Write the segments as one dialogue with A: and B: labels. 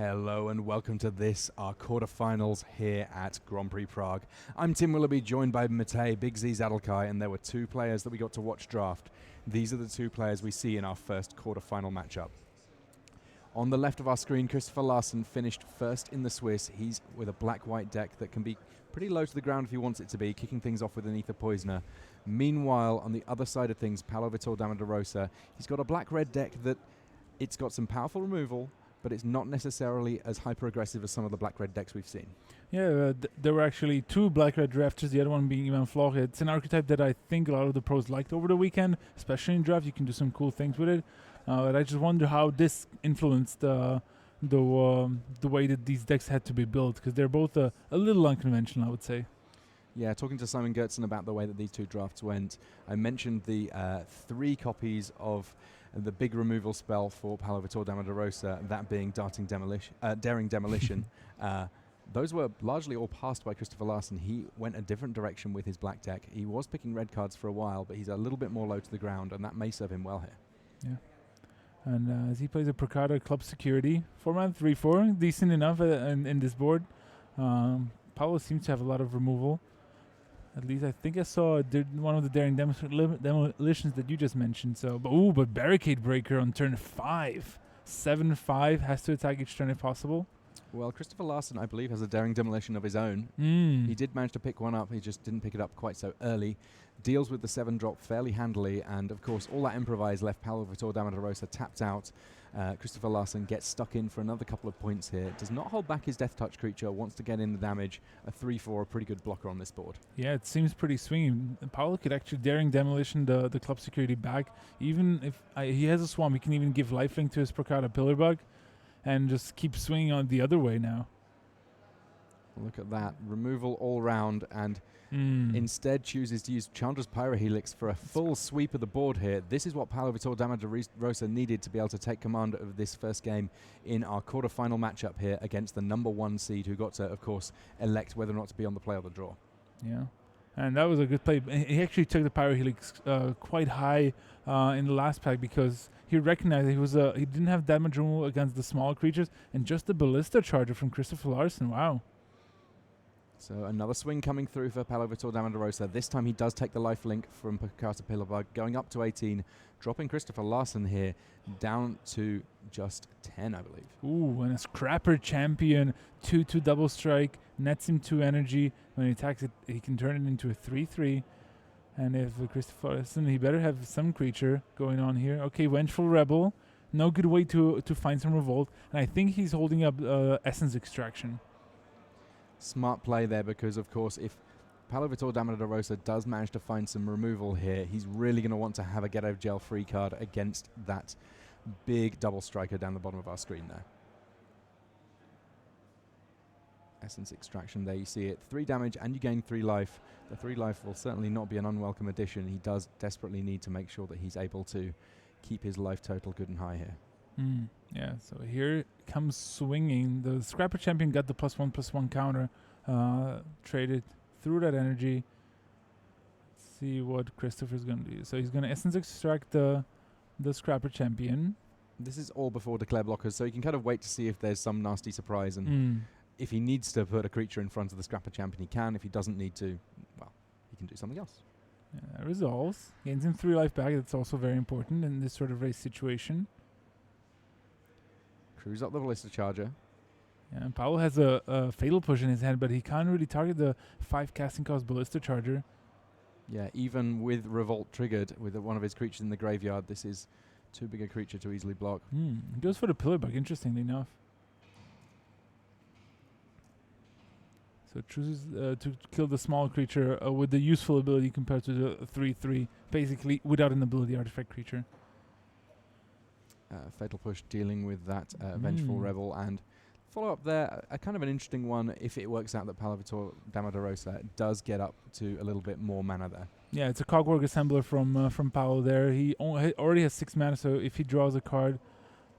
A: Hello and welcome to our quarterfinals here at Grand Prix Prague. I'm Tim Willoughby, joined by Matej Big Z Zadelkai, and there were two players that we got to watch draft. These are the two players we see in our first quarterfinal matchup. On the left of our screen, Christopher Larsen finished first in the Swiss. He's with a black-white deck that can be pretty low to the ground if he wants it to be, kicking things off with an Ether Poisoner. Meanwhile, on the other side of things, Paolo Vitor Dama da Rosa, he's got a black-red deck that it's got some powerful removal, but it's not necessarily as hyper-aggressive as some of the black-red decks we've seen.
B: Yeah, there were actually two black-red drafters, the other one being Ivan Floch. It's an archetype that I think a lot of the pros liked over the weekend, especially in draft. You can do some cool things with it. But I just wonder how this influenced the way that these decks had to be built, because they're both a little unconventional, I would say.
A: Yeah, talking to Simon Gertzen about the way that these two drafts went, I mentioned the 3 copies of the big removal spell for Paolo Vitor Dama da Rosa, that being Daring Demolition. Those were largely all passed by Christopher Larsen. He went a different direction with his black deck. He was picking red cards for a while, but he's a little bit more low to the ground, and that may serve him well here.
B: Yeah. And as he plays a Procada Club Security format, 3-4, decent enough in this board. Paolo seems to have a lot of removal. At least I think I saw one of the Daring Demolitions that you just mentioned. But Barricade Breaker on turn 5. 7-5, has to attack each turn if possible.
A: Well, Christopher Larsen, I believe, has a Daring Demolition of his own. He did manage to pick one up. He just didn't pick it up quite so early. Deals with the 7-drop fairly handily. And, of course, all that improvise left Paolo Vitor Dama da Rosa tapped out. Christopher Larsen gets stuck in for another couple of points here. Does not hold back his Death Touch creature. Wants to get in the damage. A 3-4, a pretty good blocker on this board.
B: Yeah, it seems pretty swingy. Paolo could actually Daring Demolition the Club Security back. Even if he has a Swamp, he can even give lifelink to his Procada Pillarbug and just keep swinging on the other way now.
A: Look at that. Removal all round, and instead chooses to use Chandra's Pyrohelix for a full sweep of the board here. This is what Paolo Vitor Dama da Rosa needed to be able to take command of this first game in our quarterfinal matchup here against the number 1 seed, who got to, of course, elect whether or not to be on the play or the draw.
B: Yeah. And that was a good play. He actually took the Pyrohelix quite high in the last pack, because he recognized that he didn't have damage removal against the small creatures, and just the Ballista Charger from Christopher Larsen. Wow.
A: So another swing coming through for Paolo Vitor Dama da Rosa. This time he does take the lifelink from Procada Pillarbug, going up to 18, dropping Christopher Larsen here down to just 10, I believe.
B: Ooh, and a Scrapper Champion, 2/2 double strike, nets him 2 energy. When he attacks it, he can turn it into a 3/3. And if Christopher Larsen, he better have some creature going on here. Okay, Vengeful Rebel. No good way to find some revolt. And I think he's holding up Essence Extraction.
A: Smart play there, because, of course, if Paolo Vitor Dama da Rosa does manage to find some removal here, he's really going to want to have a get out of jail free card against that big double striker down the bottom of our screen there. Essence Extraction, there you see it. 3 damage and you gain 3 life. The 3 life will certainly not be an unwelcome addition. He does desperately need to make sure that he's able to keep his life total good and high here.
B: Yeah, so here comes swinging. The Scrapper Champion got the +1/+1 counter. Traded through that energy. Let's see what Christopher's going to do. So he's going to Essence Extract the Scrapper Champion.
A: This is all before Declare Blockers, so you can kind of wait to see if there's some nasty surprise. And if he needs to put a creature in front of the Scrapper Champion, he can. If he doesn't need to, well, he can do something else.
B: Yeah, resolves. Gains him 3 life back. That's also very important in this sort of race situation.
A: Cruise up the Ballista Charger.
B: Yeah, and Paolo has a Fatal Push in his hand, but he can't really target the 5 casting cost Ballista Charger.
A: Yeah, even with Revolt triggered with one of his creatures in the graveyard, this is too big a creature to easily block.
B: He goes for the Pillarbug, interestingly enough. So chooses to kill the small creature with the useful ability compared to the 3/3, basically without an ability artifact creature.
A: Fatal Push dealing with that Vengeful Rebel, and follow up there, a kind of an interesting one if it works out that Paolo Vitor Dama da Rosa does get up to a little bit more mana there.
B: Yeah, it's a Cogwork Assembler from Paolo there. He already has 6 mana, so if he draws a card,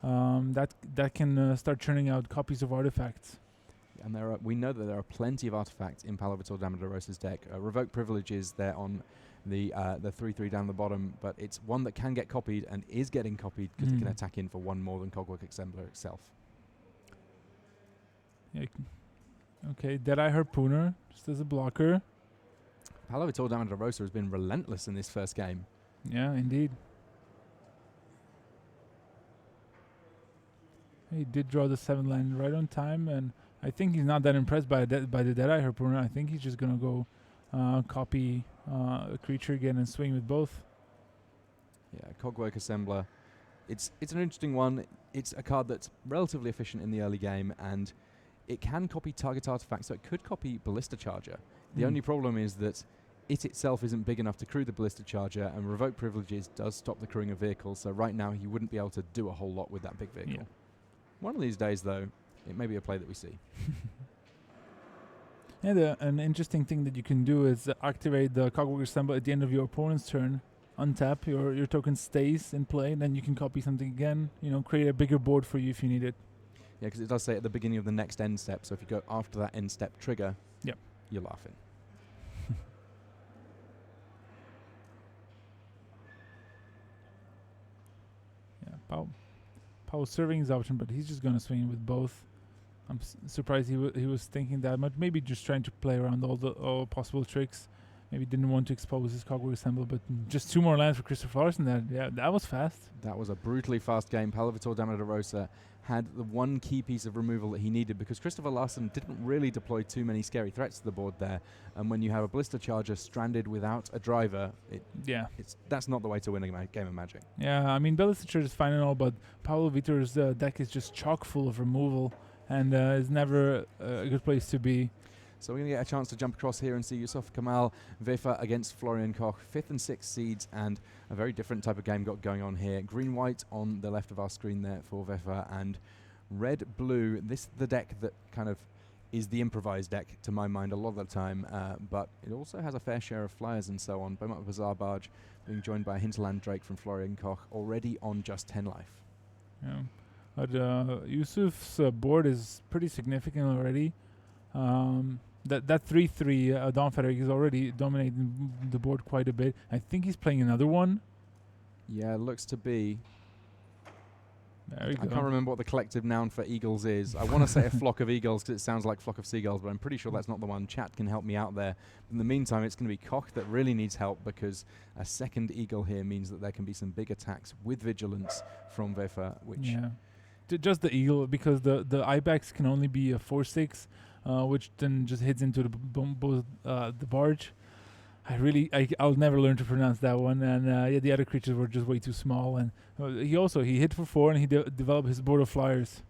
B: that can start churning out copies of artifacts.
A: And we know that there are plenty of artifacts in Paolo Vitor Dama da Rosa's deck. Revoke Privileges there on the 3/3 down the bottom, but it's one that can get copied and is getting copied because it can attack in for 1 more than Cogwork Assembler itself.
B: Yeah. Okay, Deadeye Harpooner, just as a blocker.
A: Palavitor Damarosa has been relentless in this first game.
B: Yeah, indeed. He did draw the 7 land right on time, and I think he's not that impressed by the Deadeye Harpooner. I think he's just going to go copy a creature again and swing with both.
A: Yeah, Cogwork Assembler. It's an interesting one. It's a card that's relatively efficient in the early game, and it can copy target artifacts, so it could copy Ballista Charger. The only problem is that it itself isn't big enough to crew the Ballista Charger, and Revoke Privileges does stop the crewing of vehicles, so right now he wouldn't be able to do a whole lot with that big vehicle.
B: Yeah.
A: One of these days, though, it may be a play that we see.
B: And an interesting thing that you can do is activate the Cogwork Assembler at the end of your opponent's turn. Untap, your token stays in play, then you can copy something again, create a bigger board for you if you need it.
A: Yeah, because it does say at the beginning of the next end step, so if you go after that end step trigger,
B: yep,
A: you're laughing.
B: Yeah, Power serving his option, but he's just going to swing with both. I'm surprised he was thinking that much. Maybe just trying to play around all possible tricks. Maybe didn't want to expose his Cogwork Assembler, but just 2 more lands for Christopher Larson. That was fast.
A: That was a brutally fast game. Palavitor Damarosa had the one key piece of removal that he needed, because Christopher Larson didn't really deploy too many scary threats to the board there. And when you have a Ballista Charger stranded without a driver, that's not the way to win a game of Magic.
B: Yeah, I mean, Ballista Charger is fine and all, but Paulo Vitor's deck is just chock full of removal, and is never a good place to be.
A: So we're going to get a chance to jump across here and see Yusuf Kamal Vefa against Florian Koch, 5th and 6th seeds, and a very different type of game got going on here. Green-white on the left of our screen there for Vefa, and red-blue. This is the deck that kind of is the improvised deck to my mind a lot of the time, but it also has a fair share of flyers and so on. Beaumont Bazaar Barge being joined by Hinterland Drake from Florian Koch, already on just 10 life.
B: Yeah, but Yusuf's board is pretty significant already. That 3/3 Dawn Frederick is already dominating the board quite a bit. I think he's playing another one.
A: Yeah, looks to be.
B: There we go.
A: I can't remember what the collective noun for eagles is. I want to say a flock of eagles because it sounds like flock of seagulls, but I'm pretty sure that's not the one. Chat can help me out there. In the meantime, it's going to be Koch that really needs help, because a second eagle here means that there can be some big attacks with vigilance from Vefa, which...
B: Yeah. Just the eagle, because the Ibex can only be a 4/6, which then just hits into the barge. I'll never learn to pronounce that one. And the other creatures were just way too small. And he hit for 4, and he developed his board of flyers.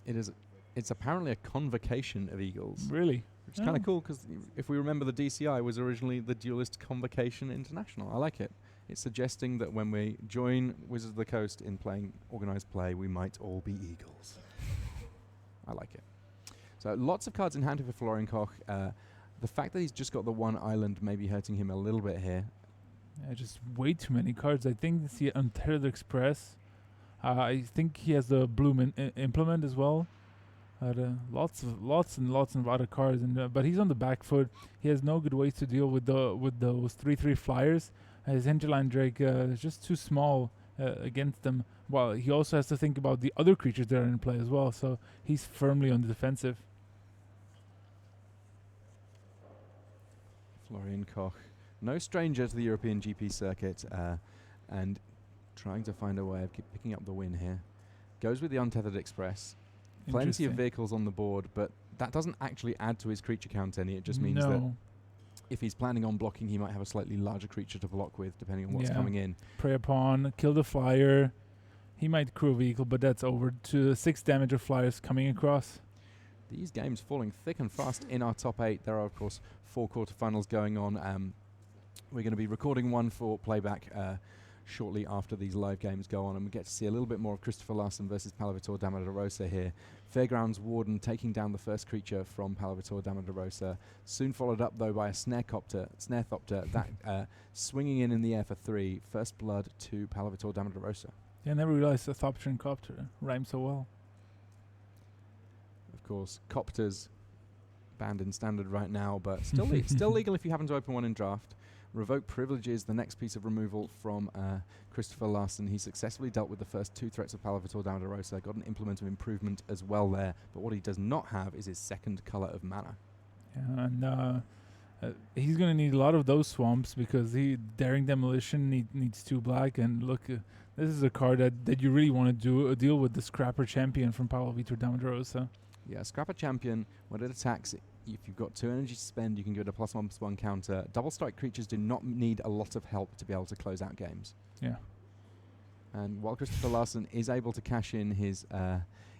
A: It's apparently a convocation of eagles.
B: Really?
A: Which is kind of cool, because if we remember, the DCI was originally the Duelist Convocation International. I like it. It's suggesting that when we join Wizards of the Coast in playing organised play, we might all be eagles. I like it. So lots of cards in hand for Florian Koch. The fact that he's just got the one island may be hurting him a little bit here.
B: Yeah, just way too many cards. I think it's the Untethered Express. I think he has the Bloom Implement as well. Lots and lots of other cards, but he's on the back foot. He has no good ways to deal with those 3/3 flyers. His Hinterland Drake is just too small against them. Well, he also has to think about the other creatures that are in play as well, so he's firmly on the defensive.
A: Florian Koch, no stranger to the European GP circuit, and trying to find a way of picking up the win here. Goes with the Untethered Express. Plenty of vehicles on the board, but that doesn't actually add to his creature count any. It just means that if he's planning on blocking, he might have a slightly larger creature to block with, depending on what's coming in.
B: Prey upon, kill the flyer. He might crew a vehicle, but that's over to 6 damage of flyers coming across.
A: These games falling thick and fast in our top 8. There are, of course, 4 quarterfinals going on. We're going to be recording one for playback shortly after these live games go on, and we get to see a little bit more of Christopher Larson versus Palavitor Damarosa here. Fairgrounds Warden taking down the first creature from Palavitor Damarosa, soon followed up though by a Snarethopter that swinging in the air for 3. First blood to Palavitor Damarosa.
B: Yeah, I never realized a Thopter and Copter rhyme so well.
A: Of course, Copters banned in Standard right now, but still legal if you happen to open one in Draft. Revoke Privileges, the next piece of removal from Christopher Larson. He successfully dealt with the first 2 threats of Palavitor Damadorosa, got an implement of improvement as well there, but what he does not have is his second color of mana.
B: Yeah, and he's going to need a lot of those swamps because Daring Demolition needs 2 black, and look, this is a card that you really want to deal with the Scrapper Champion from Palavitor Damadorosa.
A: Yeah, Scrapper Champion, when it attacks, if you've got 2 energy to spend, you can give it a +1/+1 counter. Double strike creatures do not need a lot of help to be able to close out games.
B: Yeah.
A: And while Christopher Larson is able to cash in his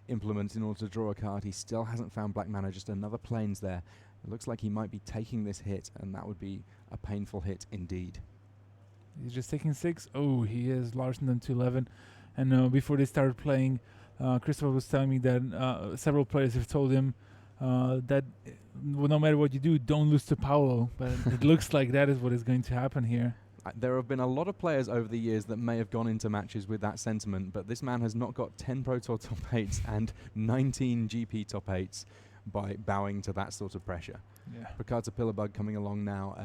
A: implement in order to draw a card, he still hasn't found black mana, just another plains there. It looks like he might be taking this hit, and that would be a painful hit indeed.
B: He's just taking 6. Oh, he is Larson down to 11. And before they started playing, Christopher was telling me that several players have told him that no matter what you do, don't lose to Paolo. But it looks like that is what is going to happen here.
A: There have been a lot of players over the years that may have gone into matches with that sentiment, but this man has not got 10 Pro Tour top 8s and 19 GP top 8s by bowing to that sort of pressure.
B: Yeah.
A: Picard's Pillarbug coming along now.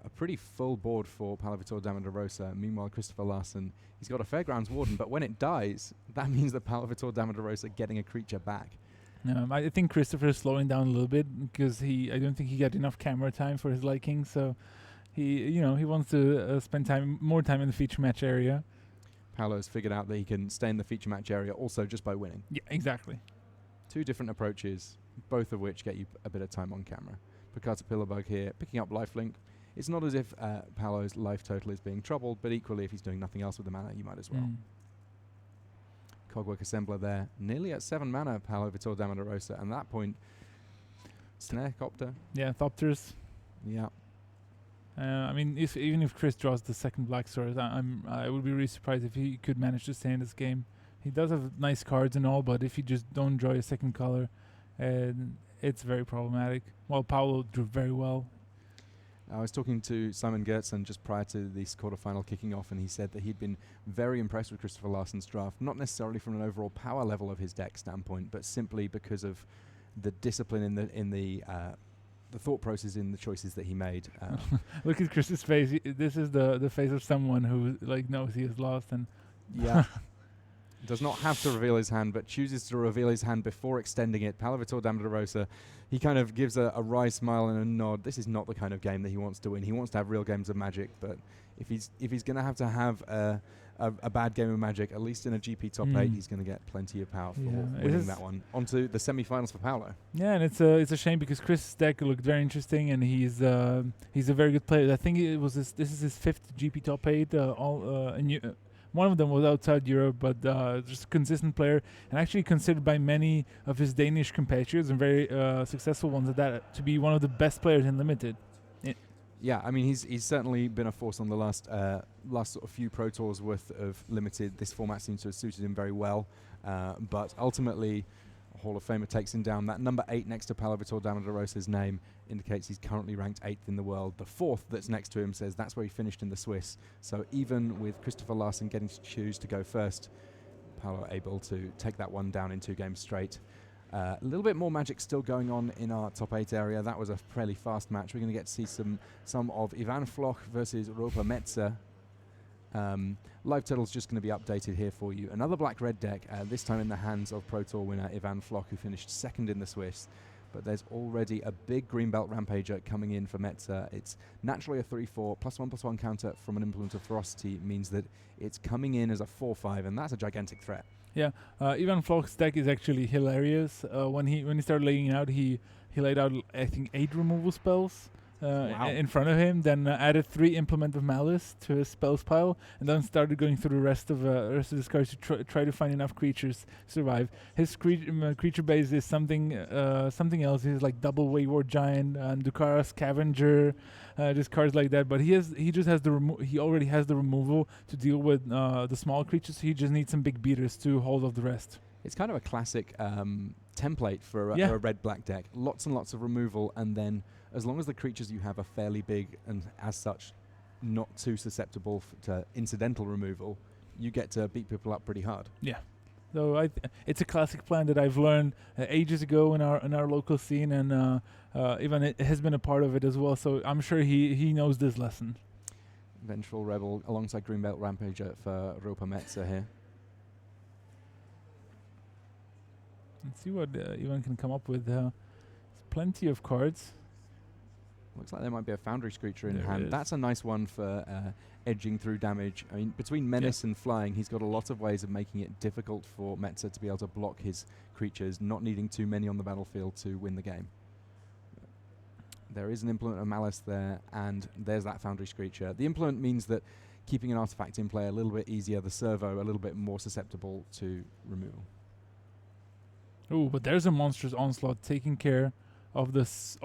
A: A pretty full board for Palavitor Damadorosa. Meanwhile, Christopher Larson, he's got a Fairgrounds Warden, but when it dies, that means that Palavitor Damadorosa getting a creature back.
B: I think Christopher is slowing down a little bit because I don't think he got enough camera time for his liking. So he wants to spend more time in the feature match area.
A: Paolo's figured out that he can stay in the feature match area also just by winning.
B: Yeah, exactly.
A: 2 different approaches, both of which get you a bit of time on camera. Picard's Pillarbug here, picking up lifelink. It's not as if Paolo's life total is being troubled, but equally, if he's doing nothing else with the mana, you might as well. Cogwork Assembler there, nearly at 7 mana, Palavitor Damadorosa, and at that point, Snare Copter.
B: Yeah, Thopters.
A: Yeah.
B: I mean, even if Chris draws the second Black Sword, I would be really surprised if he could manage to stay in this game. He does have nice cards and all, but if you just don't draw a second color, it's very problematic. While Paolo drew very well.
A: I was talking to Simon Gertzen just prior to this quarterfinal kicking off, and he said that he'd been very impressed with Christopher Larson's draft, not necessarily from an overall power level of his deck standpoint, but simply because of the discipline in the thought process in the choices that he made.
B: Look at Chris's face. This is the face of someone who knows he is lost and
A: yeah. Does not have to reveal his hand, but chooses to reveal his hand before extending it. Palavitor Damadorosa, he kind of gives a wry smile and a nod. This is not the kind of game that he wants to win. He wants to have real games of Magic, but if he's going to have a bad game of Magic, at least in a GP top 8, he's going to get plenty of power for winning that one. On to the semi-finals for Paolo.
B: Yeah, and it's a shame because Chris's deck looked very interesting, and he's a very good player. I think this is his 5th GP top 8. One of them was outside Europe, but just a consistent player, and actually considered by many of his Danish compatriots and very successful ones at that to be one of the best players in Limited.
A: Yeah, I mean he's certainly been a force on the last sort of few Pro Tours worth of Limited. This format seems to have suited him very well, but ultimately, Hall of Famer takes him down. That number 8 next to Palavitor Damadorosa's name indicates he's currently ranked 8th in the world. The 4th that's next to him says that's where he finished in the Swiss. So even with Christopher Larson getting to choose to go first, Paolo able to take that one down in 2 games straight. A little bit more Magic still going on in our top 8 area. That was a fairly fast match. We're going to get to see some of Ivan Floch versus Ropa Metzer. Live total's just going to be updated here for you. Another black-red deck, this time in the hands of Pro Tour winner Ivan Floch, who finished 2nd in the Swiss. But there's already a big Greenbelt Rampager coming in for Metzer. It's naturally a 3/4, +1/+1 counter from an Implement of Ferocity means that it's coming in as a 4/5, and that's a gigantic threat.
B: Yeah, Ivan Floch's deck is actually hilarious. When he started laying it out, he laid out I think 8 removal spells. In front of him, then added 3 Implement of Malice to his spells pile, and then started going through the rest of his cards to try to find enough creatures to survive. His creature base is something else. He's like double Wayward Giant and Dukara Scavenger, just cards like that. But he already has the removal to deal with the small creatures. So he just needs some big beaters to hold off the rest.
A: It's kind of a classic template for a red-black deck. Lots and lots of removal, and then as long as the creatures you have are fairly big and as such not too susceptible to incidental removal, you get to beat people up pretty hard.
B: Yeah. So it's a classic plan that I've learned ages ago in our local scene, and Ivan has been a part of it as well. So I'm sure he knows this lesson.
A: Vengeful Rebel alongside Greenbelt Rampager for Ropa Metza here.
B: Let's see what Ivan can come up with. There's plenty of cards.
A: Looks like there might be a Foundry Screecher in
B: There
A: hand.
B: is.
A: That's a nice one for edging through damage. I mean, between Menace and Flying, he's got a lot of ways of making it difficult for Metza to be able to block his creatures, not needing too many on the battlefield to win the game. There is an Implement of Malice there, and there's that Foundry Screecher. The Implement means that keeping an artifact in play a little bit easier, the servo a little bit more susceptible to removal.
B: Oh, but there's a monstrous onslaught taking care of this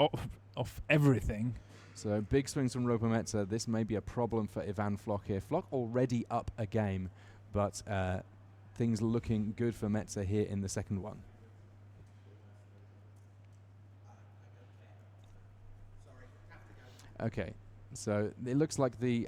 B: of everything.
A: So big swings from Ropa Metza. This may be a problem for Ivan Flock here. Flock already up a game, but things looking good for Metza here in the second one. Okay, so it looks like the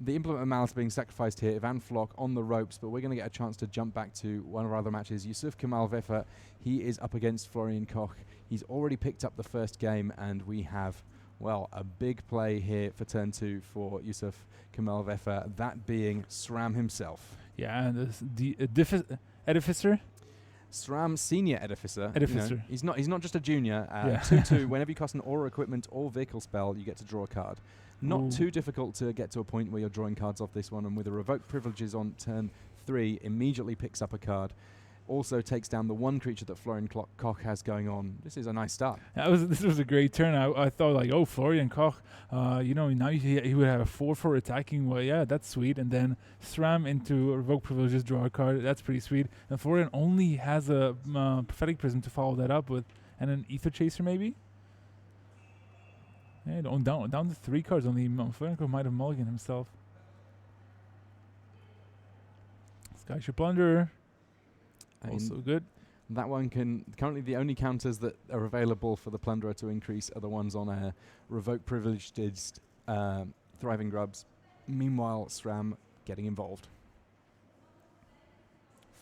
A: Implement of Malice being sacrificed here. Ivan Flock on the ropes, but we're going to get a chance to jump back to one of our other matches. Yusuf Kemal Vefa, he is up against Florian Koch. He's already picked up the first game, and we have, well, a big play here for turn 2 for Yusuf Kemal Vefa, that being SRAM himself.
B: Yeah, and the Edificer.
A: SRAM Senior Edificer.
B: Edificer.
A: He's not just a junior.
B: Yeah.
A: 2/2, whenever you cast an aura equipment or vehicle spell, you get to draw a card. Not
B: Ooh.
A: too difficult to get to a point where you're drawing cards off this one, and with a Revoke Privileges on turn 3, immediately picks up a card. Also takes down the one creature that Florian Koch has going on. This is a nice start.
B: This was a great turn. I thought like, oh, Florian Koch, now he would have a 4/4 attacking. Well, yeah, that's sweet. And then SRAM into Revoke Privileges, draw a card. That's pretty sweet. And Florian only has a Prophetic Prism to follow that up with, and an Ether Chaser maybe. Yeah, down to 3 cards only. Florian Koch might have mulliganed himself. Skyship Plunderer. Also good.
A: That one can... Currently the only counters that are available for the Plunderer to increase are the ones on a Revoke Privileged Thriving Grubs. Meanwhile, SRAM getting involved.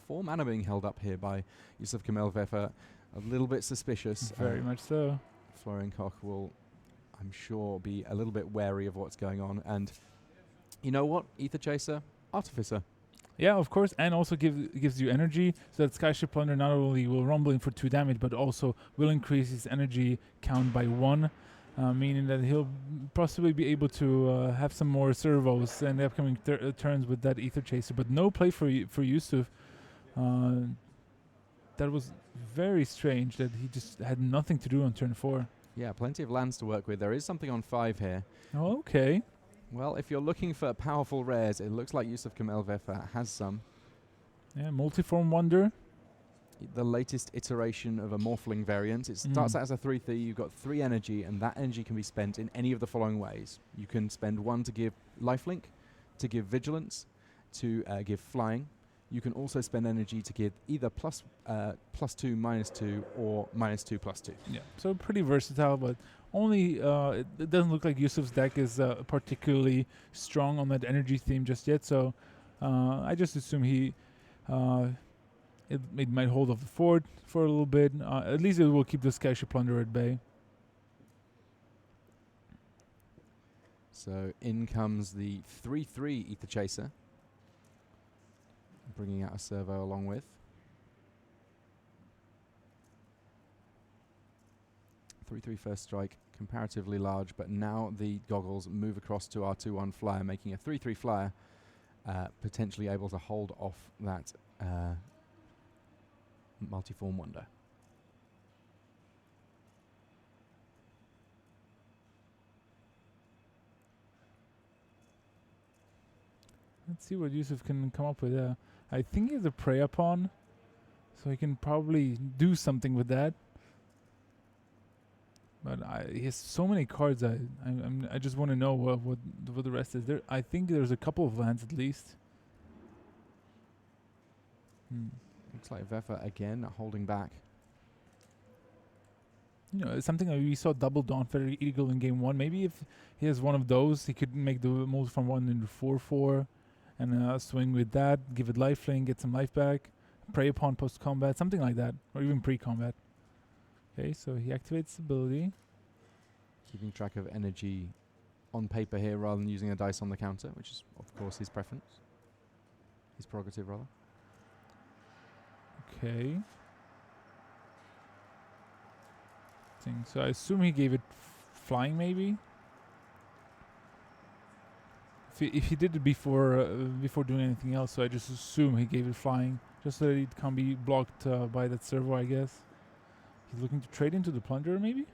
A: 4 mana being held up here by Yusuf Kemal Vefa. A little bit suspicious.
B: Very much so.
A: Florian Koch will, I'm sure, be a little bit wary of what's going on. And you know what? Ether Chaser, Artificer.
B: Yeah, of course, and also gives you energy, so that Skyship Plunder not only will rumble in for 2 damage, but also will increase his energy count by 1, meaning that he'll possibly be able to have some more servos in the upcoming turns with that Ether Chaser. But no play for Yusuf. That was very strange that he just had nothing to do on turn 4.
A: Yeah, plenty of lands to work with. There is something on 5 here.
B: Oh, okay.
A: Well, if you're looking for powerful rares, it looks like Yusuf Kemal Vefa has some.
B: Yeah, Multiform Wonder.
A: The latest iteration of a Morphling variant. It starts out as a 3/3. You've got 3 energy, and that energy can be spent in any of the following ways. You can spend 1 to give lifelink, to give vigilance, to give flying. You can also spend energy to give either +2, -2, or -2, +2.
B: Yeah, so pretty versatile, but only it doesn't look like Yusuf's deck is particularly strong on that energy theme just yet. So I just assume it might hold off the fort for a little bit. At least it will keep the Skyship Plunderer at bay.
A: So in comes the 3/3 Ether Chaser, bringing out a servo along with. 3/3 first strike, comparatively large, but now the goggles move across to our 2/1 flyer, making a 3/3 flyer potentially able to hold off that Multiform Wonder.
B: Let's see what Yusuf can come up with. I think he has a Prey Upon, so he can probably do something with that. But he has so many cards. I just want to know what the rest is. I think there's a couple of lands at least.
A: Looks like Vefa again holding back.
B: It's something that we saw double Dawnfeather Eagle in game 1. Maybe if he has one of those, he could make the Multiform 1 into 4/4 and swing with that, give it lifelink, get some life back. prey upon post-combat, something like that, or even pre-combat. Okay, so he activates ability.
A: Keeping track of energy on paper here rather than using a dice on the counter, which is, of course, his preference. His prerogative, rather.
B: Okay. So I assume he gave it flying, maybe. If he did it before doing anything else, so I just assume he gave it flying, just so that it can't be blocked by that servo, I guess. He's looking to trade into the plunder, maybe.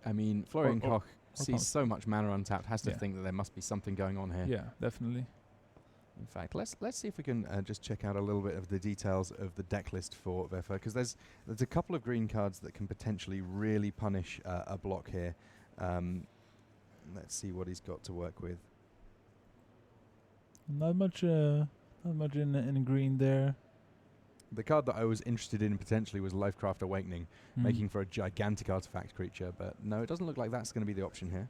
A: I mean, Florian Koch sees
B: post.
A: so much mana untapped, has to
B: Yeah.
A: think that there must be something going on here.
B: Yeah, definitely.
A: In fact, let's see if we can just check out a little bit of the details of the deck list for Vefa, because there's a couple of green cards that can potentially really punish a block here. Let's see what he's got to work with.
B: Not much in green there.
A: The card that I was interested in potentially was Lifecraft Awakening, making for a gigantic artifact creature, but no, it doesn't look like that's going to be the option here.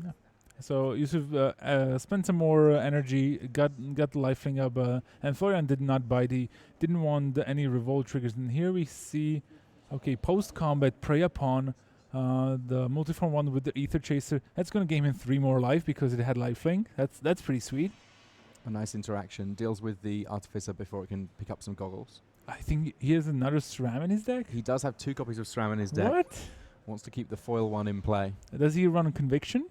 B: Yeah. So Yusuf spent some more energy, got the lifelink up, and Florian did not buy didn't want any revolt triggers. And here we see, okay, post-combat prey upon the multiform one with the Ether Chaser. That's going to gain him 3 more life because it had lifelink. That's pretty sweet.
A: A nice interaction. Deals with the Artificer before it can pick up some goggles.
B: I think he has another SRAM in his deck.
A: He does have 2 copies of SRAM in his deck.
B: What?
A: Wants to keep the foil one in play.
B: Does he run a Conviction?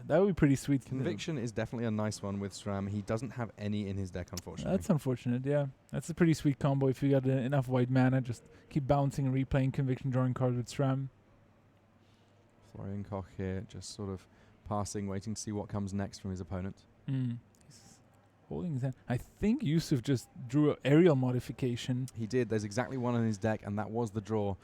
B: That would be pretty sweet.
A: Conviction is definitely a nice one with SRAM. He doesn't have any in his deck, unfortunately.
B: That's unfortunate, yeah. That's a pretty sweet combo if you got enough white mana. Just keep bouncing and replaying Conviction, drawing cards with SRAM.
A: Florian Koch here, just sort of passing, waiting to see what comes next from his opponent.
B: He's holding his hand. I think Yusuf just drew an aerial modification.
A: He did. There's exactly one in his deck, and that was the draw.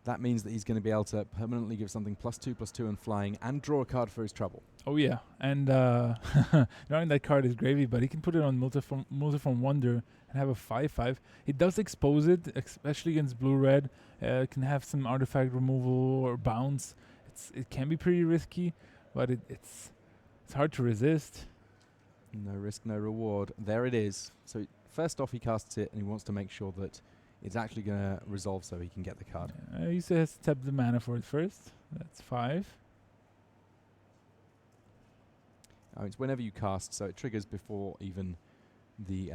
A: That means that he's going to be able to permanently give something +2/+2 and flying, and draw a card for his trouble.
B: Oh yeah, and drawing that card is gravy, but he can put it on multiform Wonder and have a 5/5. It does expose it, especially against blue-red. It can have some artifact removal or bounce. It can be pretty risky, but it's hard to resist.
A: No risk, no reward. There it is. So first off, he casts it, and he wants to make sure that it's actually going to resolve so he can get the card.
B: He has to tap the mana for it first. That's 5.
A: Oh, it's whenever you cast, so it triggers before even the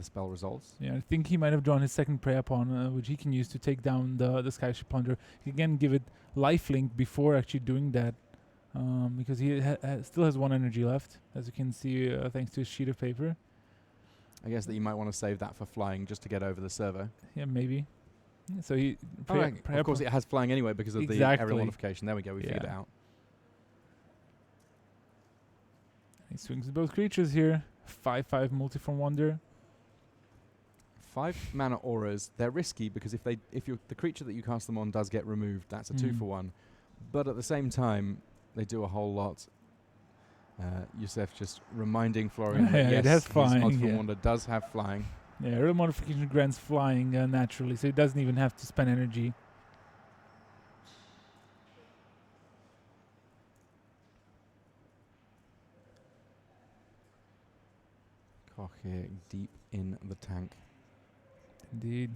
A: spell resolves.
B: Yeah, I think he might have drawn his second prey upon, which he can use to take down the Skyship Plunder. He can give it lifelink before actually doing that, because he still has 1 energy left, as you can see, thanks to his sheet of paper.
A: I guess that you might want to save that for flying just to get over the servo.
B: Yeah, maybe. So he...
A: Of course, it has flying anyway because of the aerial modification. There we go, we figured it out.
B: He swings both creatures here. 5/5 multiform Wonder.
A: 5 mana auras. They're risky because if the creature that you cast them on does get removed, that's a 2-for-1. But at the same time, they do a whole lot. Yusuf just reminding Florian that yes,
B: it has flying.
A: multiform Wonder does have flying.
B: Yeah, real modification grants flying naturally, so he doesn't even have to spend energy.
A: Koch here, deep in the tank.
B: Indeed.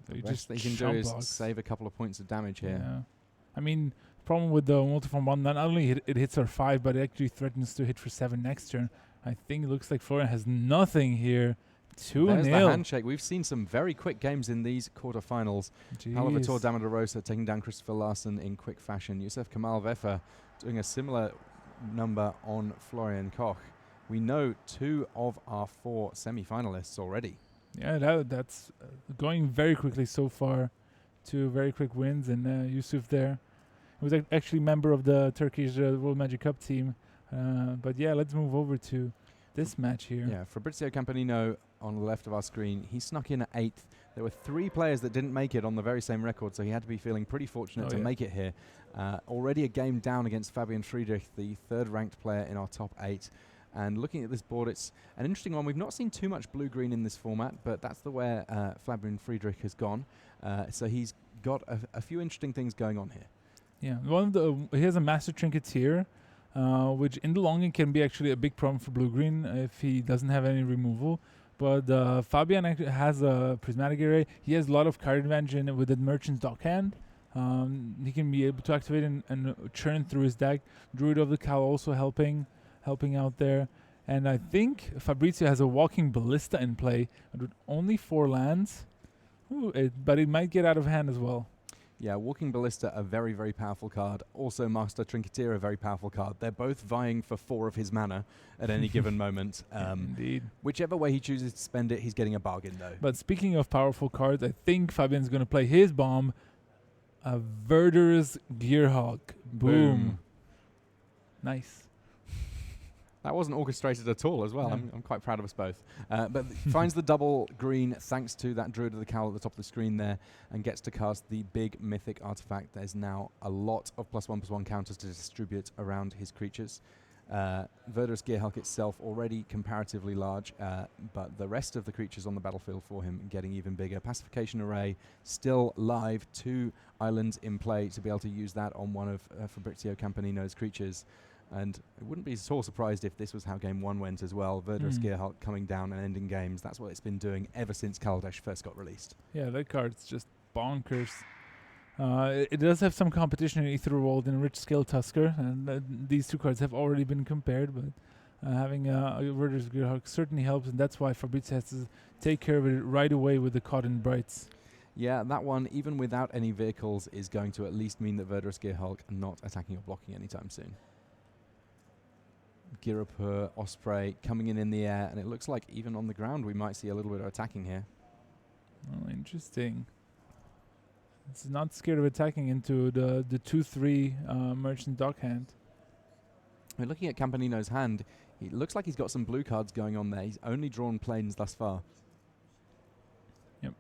B: So
A: The best that he can do is save a couple of points of damage here.
B: Yeah. I mean, problem with the multiform one, not only it hits for 5, but it actually threatens to hit for 7 next turn. I think it looks like Florian has nothing here. 2-0.
A: There's the handshake. We've seen some very quick games in these quarterfinals. Salvatore Damarosa taking down Christopher Larson in quick fashion. Yusuf Kamal Vefa doing a similar number on Florian Koch. We know 2 of our 4 semi-finalists already.
B: Yeah, that's going very quickly so far. 2 very quick wins, and Yusuf there. He was actually member of the Turkish World Magic Cup team. But yeah, let's move over to this match here.
A: Yeah, Fabrizio Campanino on the left of our screen. He snuck in at 8th. There were 3 players that didn't make it on the very same record, so he had to be feeling pretty fortunate to make it here. Already a game down against Fabian Friedrich, the 3rd ranked player in our top 8. And looking at this board, it's an interesting one. We've not seen too much blue-green in this format, but that's the way Fabian Friedrich has gone. So he's got a few interesting things going on here.
B: Yeah, he has a Master Trinkets here. which in the long end can be actually a big problem for blue-green if he doesn't have any removal. But Fabian actually has a prismatic array. He has a lot of card advantage in it with the Merchant's Dockhand. He can be able to activate and churn through his deck. Druid of the Cowl also helping out there. And I think Fabrizio has a Walking Ballista in play with only 4 lands. But it might get out of hand as well.
A: Yeah, Walking Ballista, a very, very powerful card. Also, Master Trinketeer, a very powerful card. They're both vying for 4 of his mana at any given moment.
B: Indeed.
A: Whichever way he chooses to spend it, he's getting a bargain, though.
B: But speaking of powerful cards, I think Fabian's going to play his bomb. A Verder's Gearhawk. Boom. Nice.
A: That wasn't orchestrated at all as well.
B: Yeah.
A: I'm quite proud of us both. But finds the double green thanks to that Druid of the Cowl at the top of the screen there and gets to cast the big mythic artifact. There's now a lot of +1/+1 counters to distribute around his creatures. Verder's Gearhulk itself already comparatively large, but the rest of the creatures on the battlefield for him getting even bigger. Pacification Array still live, 2 islands in play to be able to use that on one of Fabrizio Campanino's creatures. And I wouldn't be at all surprised if this was how Game 1 went as well. Verder's Gearhulk coming down and ending games. That's what it's been doing ever since Kaladesh first got released.
B: Yeah, that card's just bonkers. It does have some competition in Aetherwald and Rich Scale Tusker, and these 2 cards have already been compared, but having a Verder's Gearhulk certainly helps, and that's why Fabrizio has to take care of it right away with the Cotton Brights.
A: Yeah, that one, even without any vehicles, is going to at least mean that Verder's Gearhulk not attacking or blocking anytime soon. Girapur, Osprey coming in the air, and it looks like even on the ground we might see a little bit of attacking here.
B: Oh, interesting. It's not scared of attacking into the 2/3 Merchant Dockhand.
A: We're looking at Campanino's hand. It looks like he's got some blue cards going on there. He's only drawn planes thus far.
B: Yep.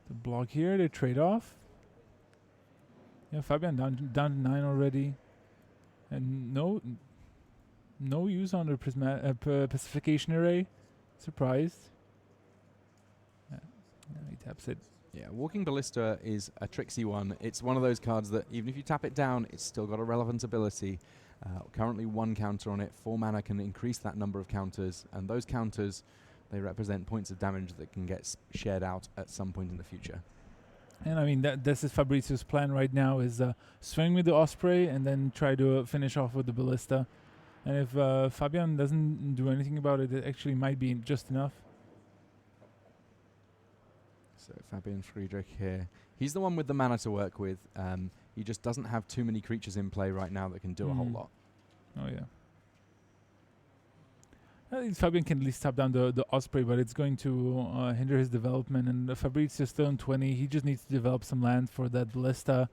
B: The block here, they trade off. Yeah, Fabian down to 9 already. And no use on the Pacification Array. Surprised. Yeah, he taps it.
A: Yeah, Walking Ballista is a tricksy one. It's one of those cards that even if you tap it down, it's still got a relevant ability. Currently 1 counter on it. 4 mana can increase that number of counters, and those counters, they represent points of damage that can get shared out at some point in the future.
B: And I mean, this is Fabrizio's plan right now, is swing with the Osprey and then try to finish off with the Ballista. And if Fabian doesn't do anything about it, it actually might be just enough.
A: So Fabian Friedrich here. He's the one with the mana to work with. He just doesn't have too many creatures in play right now that can do a whole lot.
B: Oh, yeah. I think Fabian can at least tap down the Osprey, but it's going to hinder his development. And Fabrizio's still in 20. He just needs to develop some land for that Ballista.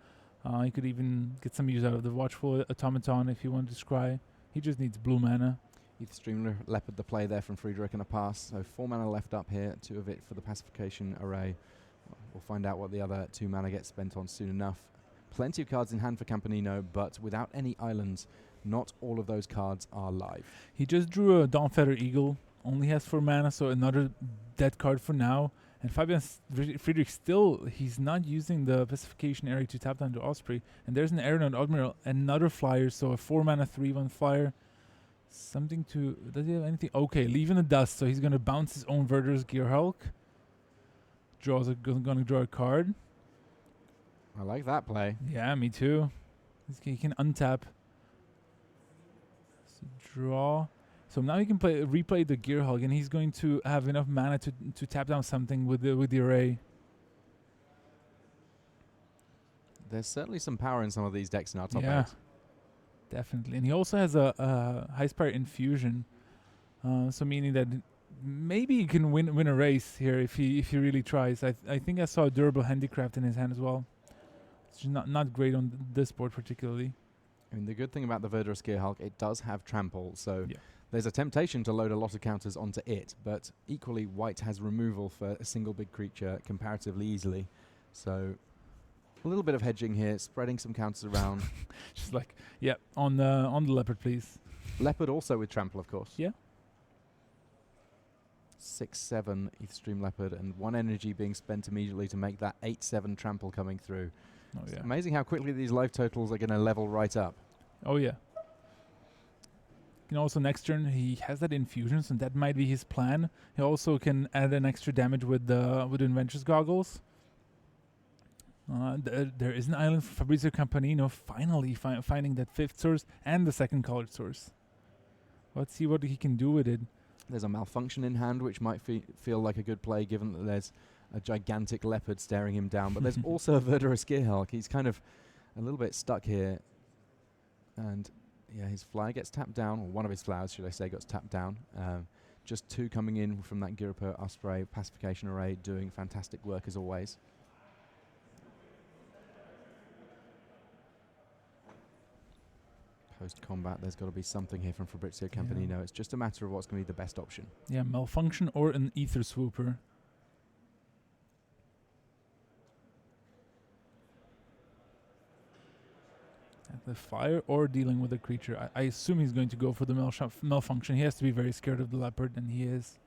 B: He could even get some use out of the Watchful Automaton if he wanted to scry. He just needs blue mana.
A: Extreme Leopard the play there from Friedrich and a pass. So 4 mana left up here, 2 of it for the Pacification Array. We'll find out what the other 2 mana get spent on soon enough. Plenty of cards in hand for Campanino, but without any islands, not all of those cards are live.
B: He just drew a Dawnfeather Eagle, only has 4 mana, so another dead card for now. And Fabian Friedrich still, he's not using the Pacification Area to tap down the Osprey. And there's an Aeronaut Admiral, another flyer, so a 4 mana 3/1 flyer. Something to, does he have anything? Okay, Leave in the Dust, so he's going to bounce his own Verder's Gearhulk. Going to draw a card.
A: I like that play.
B: Yeah, me too. He can untap. So draw. So now he can replay the Gearhulk, and he's going to have enough mana to tap down something with the array.
A: There's certainly some power in some of these decks in our top 8.
B: Yeah, definitely. And he also has a High Spire Infusion, so meaning that maybe he can win a race here if he really tries. I think I saw a Durable Handicraft in his hand as well. It's not great on this board particularly.
A: I mean, the good thing about the Verder's Gearhulk, it does have trample, so
B: Yeah.
A: there's a temptation to load a lot of counters onto it, but equally white has removal for a single big creature comparatively easily. So a little bit of hedging here, spreading some counters around.
B: Just like, yeah, on the Leopard, please.
A: Leopard also with trample, of course.
B: Yeah.
A: 6/7 Etherstream Leopard, and 1 energy being spent immediately to make that 8/7 trample coming through.
B: Oh, yeah.
A: Amazing how quickly these life totals are going to level right up.
B: Oh, yeah. And also next turn he has that infusion, so that might be his plan. He also can add an extra damage with the Adventurous Goggles. There is an island for Fabrizio Campanino finally finding that 5th source and the 2nd colored source. Let's see what he can do with it.
A: There's a Malfunction in hand, which might feel like a good play given that there's a gigantic leopard staring him down. But there's also a Verdurous Gearhulk. He's kind of a little bit stuck here. And yeah, his flyer gets tapped down, or one of his flyers, should I say, gets tapped down. Just 2 coming in from that Gyropa Osprey pacification array, doing fantastic work as always. Post-combat, there's got to be something here from Fabrizio Campanino. Yeah. It's just a matter of what's going to be the best option.
B: Yeah, Malfunction or an Ether Swooper. The flyer or dealing with a creature. I assume he's going to go for the Malfunction. He has to be very scared of the leopard, and he is.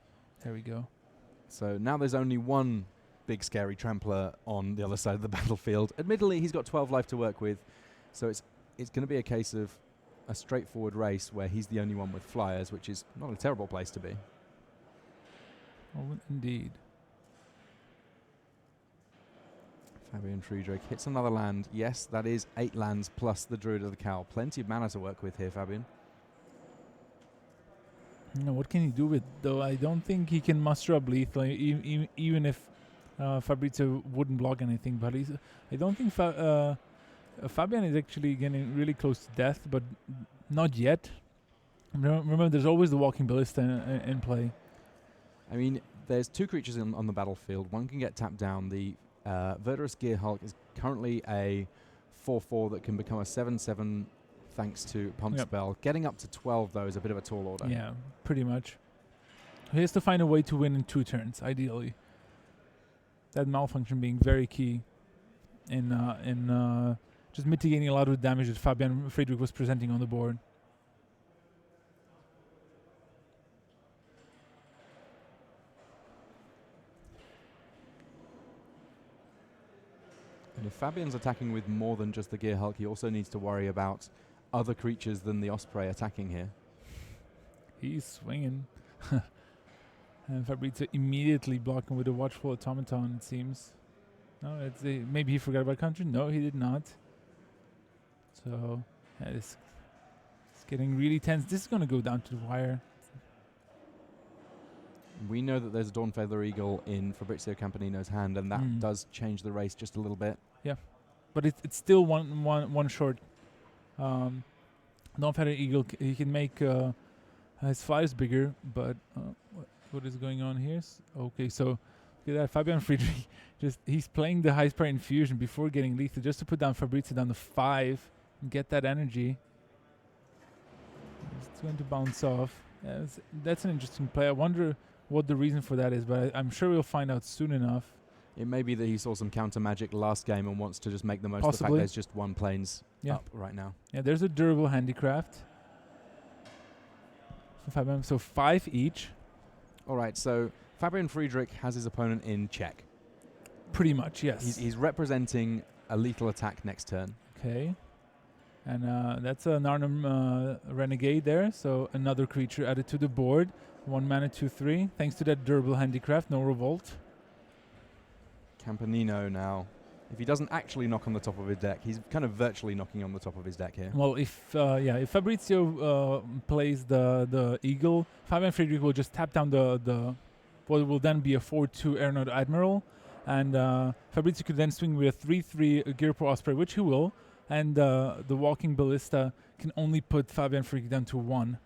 B: There we go.
A: So now there's only one big scary trampler on the other side of the battlefield. Admittedly, he's got 12 life to work with, so it's going to be a case of a straightforward race where he's the only one with flyers, which is not a terrible place to be.
B: Oh, indeed.
A: Fabian Friedrich hits another land. Yes, that is 8 lands plus the Druid of the Cowl. Plenty of mana to work with here, Fabian.
B: No, what can he do with though? I don't think he can muster up lethal, even if Fabrizio wouldn't block anything. But I don't think Fabian is actually getting really close to death, but not yet. Remember, there's always the Walking Ballista in play.
A: I mean, there's 2 creatures on the battlefield. One can get tapped down. The Verdurous Gearhulk is currently a 4/4 that can become a 7/7 thanks to Pump Spell. Getting up to 12, though, is a bit of a tall order.
B: Yeah, pretty much. He has to find a way to win in 2 turns, ideally. That Malfunction being very key in just mitigating a lot of the damage that Fabian Friedrich was presenting on the board.
A: And if Fabian's attacking with more than just the Gearhulk, he also needs to worry about other creatures than the Osprey attacking here.
B: He's swinging. And Fabrizio immediately blocking with a Watchful Automaton, it seems. No, maybe he forgot about counter. No, he did not. So, yeah, it's getting really tense. This is going to go down to the wire.
A: We know that there's a Dawnfeather Eagle in Fabrizio Campanino's hand, and that does change the race just a little bit.
B: Yeah, but it's still one short. Dawnfeather Eagle, he can make his flyers bigger, but what is going on here? Okay, so look at that. Fabian Friedrich, he's playing the high sprite infusion before getting lethal, just to put down Fabrizio down to 5 and get that energy. It's going to bounce off. Yeah, that's an interesting play. I wonder what the reason for that is, but I'm sure we'll find out soon enough.
A: It may be that he saw some counter magic last game and wants to just make the most of the fact there's just 1 planes up right now.
B: Yeah, there's a durable handicraft. So 5 each.
A: All right, so Fabian Friedrich has his opponent in check.
B: Pretty much, yes.
A: He's representing a lethal attack next turn.
B: Okay. And that's a Narnum Renegade there, so another creature added to the board. 1 mana, 2/3. Thanks to that durable handicraft, no revolt.
A: Campanino now. If he doesn't actually knock on the top of his deck, he's kind of virtually knocking on the top of his deck here.
B: Well, if Fabrizio plays the Eagle, Fabian Friedrich will just tap down what will then be a 4/2 Aeronaut Admiral, and Fabrizio could then swing with a 3/3 Gyropa Osprey, which he will, and the Walking Ballista can only put Fabian Friedrich down to 1.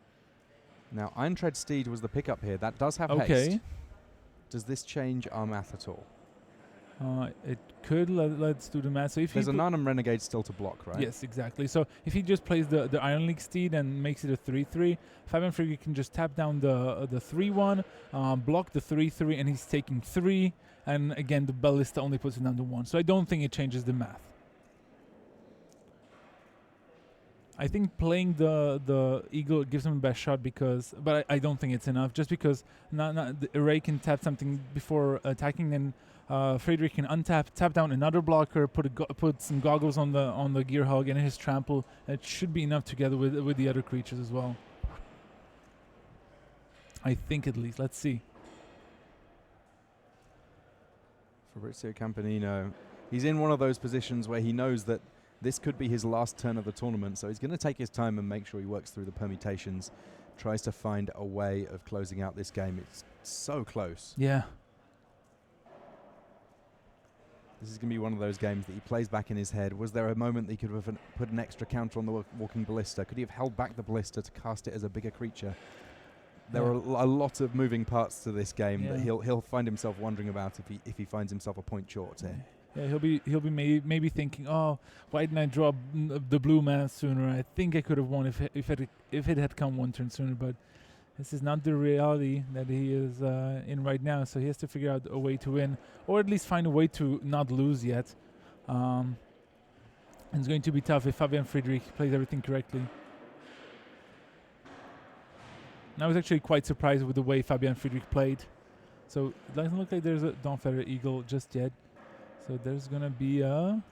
A: Now, Iron-Tread Steed was the pickup here. That does have haste. Does this change our math at all?
B: It could. Let's do the math. So if
A: there's a Narnum Renegade still to block, right?
B: Yes, exactly. So if he just plays the Iron League Steed and makes it a 3/3, Fabian Friedrich can just tap down the 3/1, block the 3/3, and he's taking 3. And again, the Ballista only puts it down to 1. So I don't think it changes the math. I think playing the eagle gives him the best shot but I don't think it's enough. Just because not the array can tap something before attacking, then Friedrich can tap down another blocker, put some goggles on the Gearhulk and his trample. It should be enough together with the other creatures as well. I think at least. Let's see.
A: Fabrizio Campanino, he's in one of those positions where he knows that this could be his last turn of the tournament, so he's going to take his time and make sure he works through the permutations, tries to find a way of closing out this game. It's so close.
B: Yeah.
A: This is going to be one of those games that he plays back in his head. Was there a moment that he could have put an extra counter on the walking ballista? Could he have held back the ballista to cast it as a bigger creature? There are a lot of moving parts to this game that he'll find himself wondering about if he finds himself a point short here.
B: Yeah, he'll be maybe thinking, oh, why didn't I draw the blue mana sooner? I think I could have won if it had come one turn sooner. But this is not the reality that he is in right now. So he has to figure out a way to win, or at least find a way to not lose yet. It's going to be tough if Fabian Friedrich plays everything correctly. And I was actually quite surprised with the way Fabian Friedrich played. So it doesn't look like there's a Dawnfeather Eagle just yet. So there's going to be an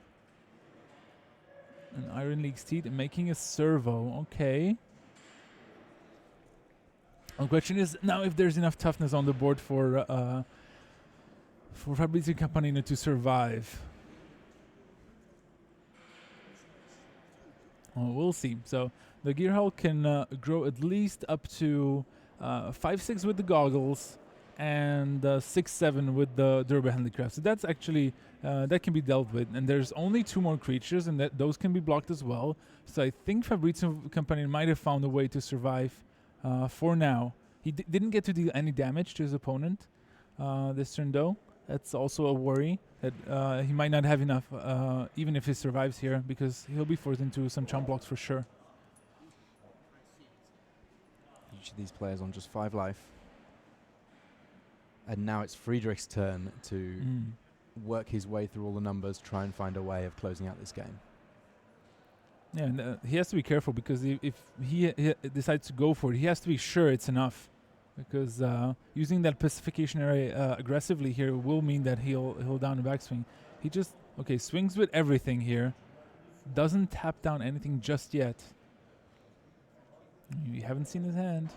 B: Iron League Steed making a servo. Okay. The question is now if there's enough toughness on the board for Fabrizio Campanino to survive. Oh, we'll see. So the Gearhulk can grow at least up to 5/6 with the goggles and 6/7 with the Durable Handicraft. So that's actually that can be dealt with. And there's only 2 more creatures, and those can be blocked as well. So I think Fabrizio Campanino might have found a way to survive for now. He didn't get to deal any damage to his opponent this turn, though. That's also a worry that he might not have enough, even if he survives here, because he'll be forced into some chump blocks for sure.
A: Each of these players on just 5 life. And now it's Friedrich's turn to work his way through all the numbers, try and find a way of closing out this game.
B: Yeah, and he has to be careful, because if he decides to go for it, he has to be sure it's enough. Because using that pacification area aggressively here will mean that he'll down the backswing. He just swings with everything here. Doesn't tap down anything just yet. You haven't seen his hand.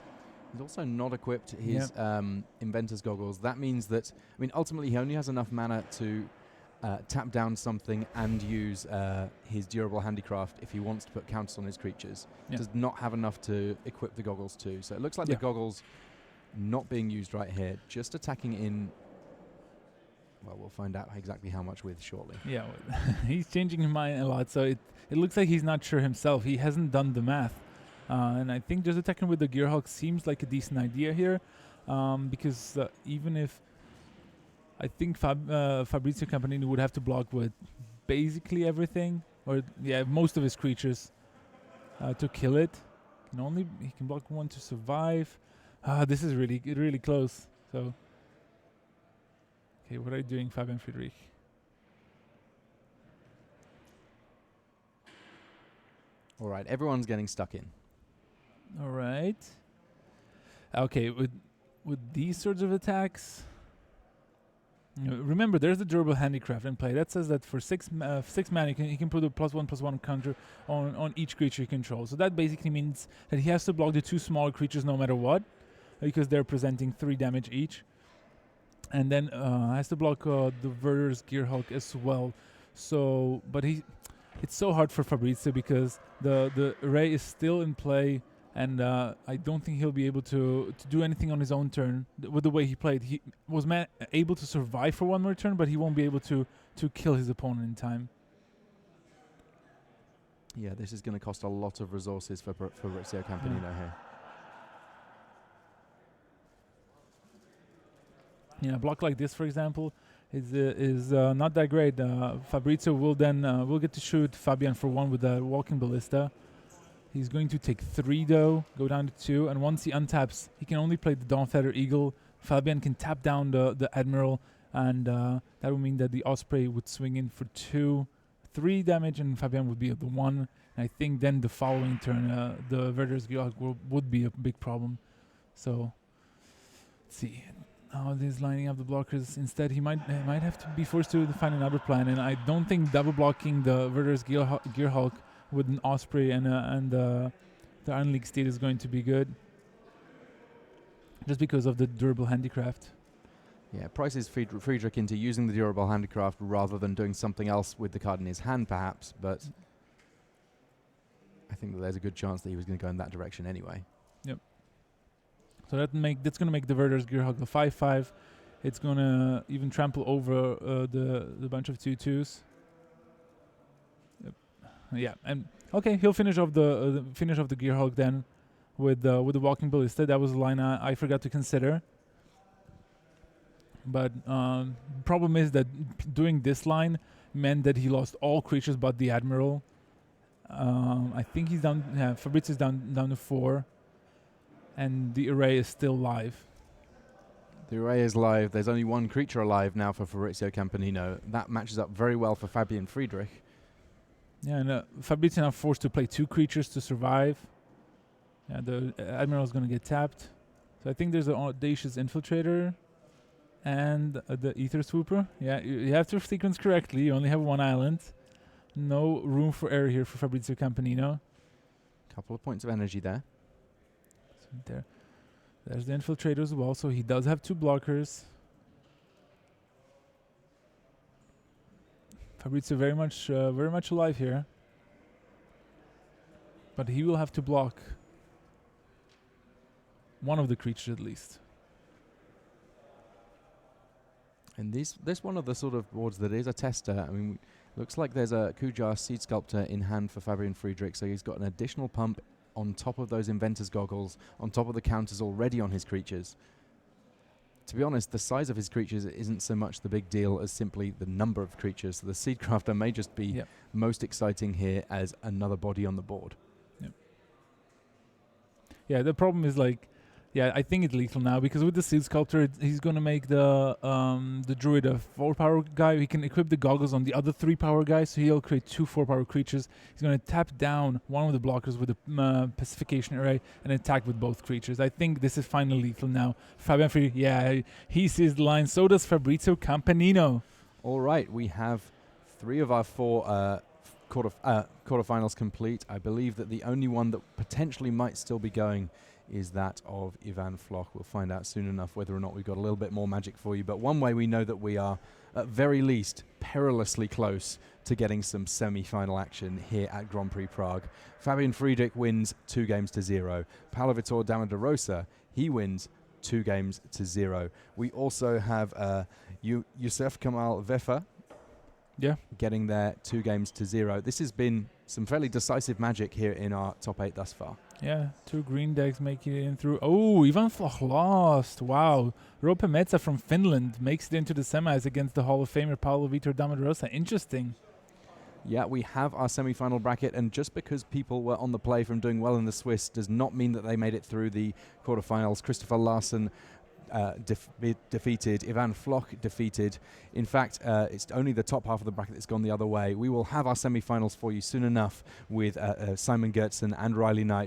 A: He's also not equipped his Inventor's Goggles. That means that, ultimately he only has enough mana to tap down something and use his Durable Handicraft if he wants to put counters on his creatures. Does not have enough to equip the goggles too. So it looks like the goggles not being used right here, just attacking in, well, we'll find out exactly how much with shortly.
B: Yeah, he's changing his mind a lot, so it looks like he's not sure himself. He hasn't done the math. And I think just attacking with the Gearhulk seems like a decent idea here, because even if I think Fabrizio Campanini would have to block with basically everything, or most of his creatures to kill it. He can block 1 to survive. This is really close. So, what are you doing, Fabian Friedrich?
A: All right, everyone's getting stuck in.
B: All right. Okay, with these sorts of attacks, remember there's the Durable Handicraft in play. That says that for 6 mana he can put a +1/+1 counter on each creature he controls. So that basically means that he has to block the 2 small creatures no matter what, because they're presenting 3 damage each. And then has to block the Verder's Gearhulk as well. So, but it's so hard for Fabrizio because the array is still in play, and I don't think he'll be able to do anything on his own turn with the way he played. He was able to survive for 1 more turn, but he won't be able to kill his opponent in time.
A: Yeah, this is going to cost a lot of resources for Fabrizio Campanino here.
B: A block like this, for example, is not that great. Fabrizio will then will get to shoot Fabian for 1 with the Walking Ballista. He's going to take 3 though, go down to 2, and once he untaps, he can only play the Dawnfeather Eagle. Fabian can tap down the Admiral, and that would mean that the Osprey would swing in for 2, 3 damage and Fabian would be at the 1. And I think then the following turn, the Werder's Gearhulk would be a big problem. So, let's see how this lining up the blockers. Instead, he might have to be forced to find another plan. And I don't think double blocking the Werder's Gearhulk with an Osprey and the Iron League Steed is going to be good. Just because of the durable handicraft.
A: Yeah, prices Friedrich into using the durable handicraft rather than doing something else with the card in his hand, perhaps. But I think that there's a good chance that he was going to go in that direction anyway.
B: Yep. So that's going to make the Werder's Gearhulk a 5/5. It's going to even trample over the bunch of 2/2s. Yep. Yeah, and okay, he'll finish off the Gearhulk then with the Walking Ballista. That was a line I forgot to consider. But problem is that doing this line meant that he lost all creatures but the Admiral. I think he's down. Yeah, Fabrizio's down to 4, and the array is still live.
A: The array is live. There's only one creature alive now for Fabrizio Campanino. That matches up very well for Fabian Friedrich.
B: Yeah, and Fabrizio now forced to play 2 creatures to survive. Yeah, the Admiral is going to get tapped. So I think there's an Audacious Infiltrator and the Ether Swooper. Yeah, you have to sequence correctly. You only have 1 island. No room for error here for Fabrizio Campanino.
A: Couple of points of energy there.
B: So there's the Infiltrator as well. So he does have 2 blockers. Fabrizio very much alive here. But he will have to block one of the creatures at least.
A: And this one of the sort of boards that is a tester. I mean, looks like there's a Kujar Seed Sculptor in hand for Fabian Friedrich, so he's got an additional pump on top of those Inventor's Goggles, on top of the counters already on his creatures. To be honest, the size of his creatures isn't so much the big deal as simply the number of creatures. So the Seedcrafter may just be most exciting here as another body on the board.
B: Yep. Yeah, the problem is I think it's lethal now because with the Seed Sculptor, he's going to make the Druid a 4-power guy. He can equip the goggles on the other 3-power guys, so he'll create 2 4-power creatures. He's going to tap down one of the blockers with the Pacification Array and attack with both creatures. I think this is finally lethal now. Fabian Friedrich, he sees the line. So does Fabrizio Campanino.
A: All right, we have 3 of our 4 quarterfinals complete. I believe that the only one that potentially might still be going is that of Ivan Floch. We'll find out soon enough whether or not we've got a little bit more magic for you. But one way we know that we are, at very least, perilously close to getting some semi-final action here at Grand Prix Prague. Fabian Friedrich wins 2-0. Paolo Vittor Damaderosa, he wins 2-0. We also have Youssef Kamal Vefa getting there 2-0. This has been some fairly decisive magic here in our top 8 thus far.
B: Yeah, 2 green decks making it in through. Oh, Ivan Floch lost. Wow. Roope Metsä from Finland makes it into the semis against the Hall of Famer Paolo Vittor Damaderosa. Interesting.
A: Yeah, we have our semi-final bracket, and just because people were on the play from doing well in the Swiss does not mean that they made it through the quarterfinals. Christopher Larsen defeated, Ivan Floch defeated. In fact, it's only the top half of the bracket that's gone the other way. We will have our semi-finals for you soon enough with Simon Gertzen and Riley Knight.